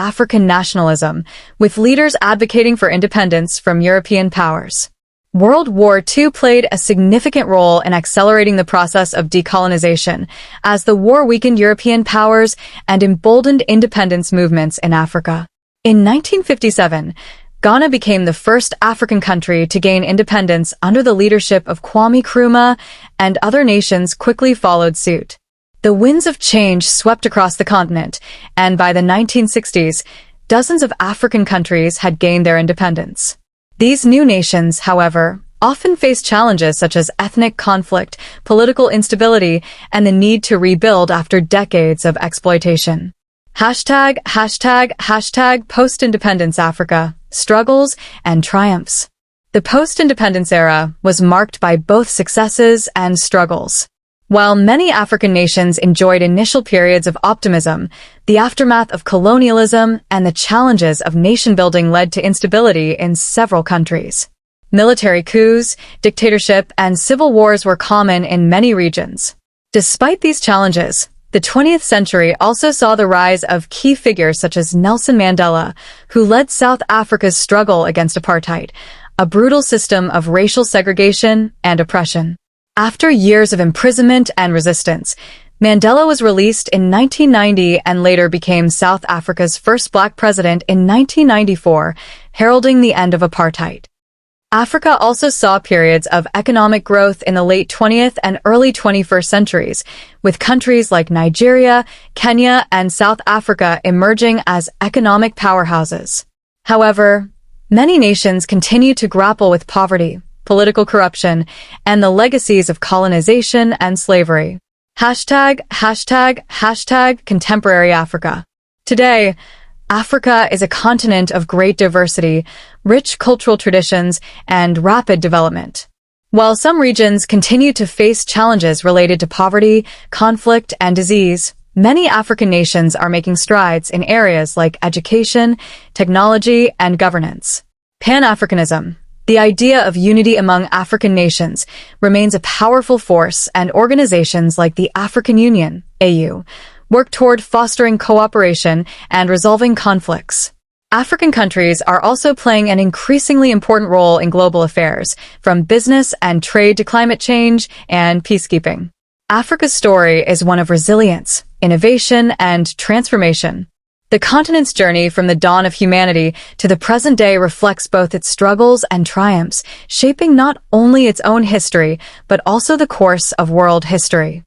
African nationalism, with leaders advocating for independence from European powers. World War II played a significant role in accelerating the process of decolonization, as the war weakened European powers and emboldened independence movements in Africa. In 1957, Ghana became the first African country to gain independence under the leadership of Kwame Nkrumah, and other nations quickly followed suit. The winds of change swept across the continent, and by the 1960s, dozens of African countries had gained their independence. These new nations, however, often face challenges such as ethnic conflict, political instability, and the need to rebuild after decades of exploitation. #Post-Independence Africa, Struggles and Triumphs. The post-independence era was marked by both successes and struggles. While many African nations enjoyed initial periods of optimism, the aftermath of colonialism and the challenges of nation-building led to instability in several countries. Military coups, dictatorship, and civil wars were common in many regions. Despite these challenges, the 20th century also saw the rise of key figures such as Nelson Mandela, who led South Africa's struggle against apartheid, a brutal system of racial segregation and oppression. After years of imprisonment and resistance, Mandela was released in 1990 and later became South Africa's first black president in 1994, heralding the end of apartheid. Africa also saw periods of economic growth in the late 20th and early 21st centuries, with countries like Nigeria, Kenya, and South Africa emerging as economic powerhouses. However, many nations continue to grapple with poverty, political corruption, and the legacies of colonization and slavery. Contemporary Africa. Today, Africa is a continent of great diversity, rich cultural traditions, and rapid development. While some regions continue to face challenges related to poverty, conflict, and disease, many African nations are making strides in areas like education, technology, and governance. Pan-Africanism, the idea of unity among African nations, remains a powerful force, and organizations like the African Union, AU, work toward fostering cooperation and resolving conflicts. African countries are also playing an increasingly important role in global affairs, from business and trade to climate change and peacekeeping. Africa's story is one of resilience, innovation, and transformation. The continent's journey from the dawn of humanity to the present day reflects both its struggles and triumphs, shaping not only its own history, but also the course of world history.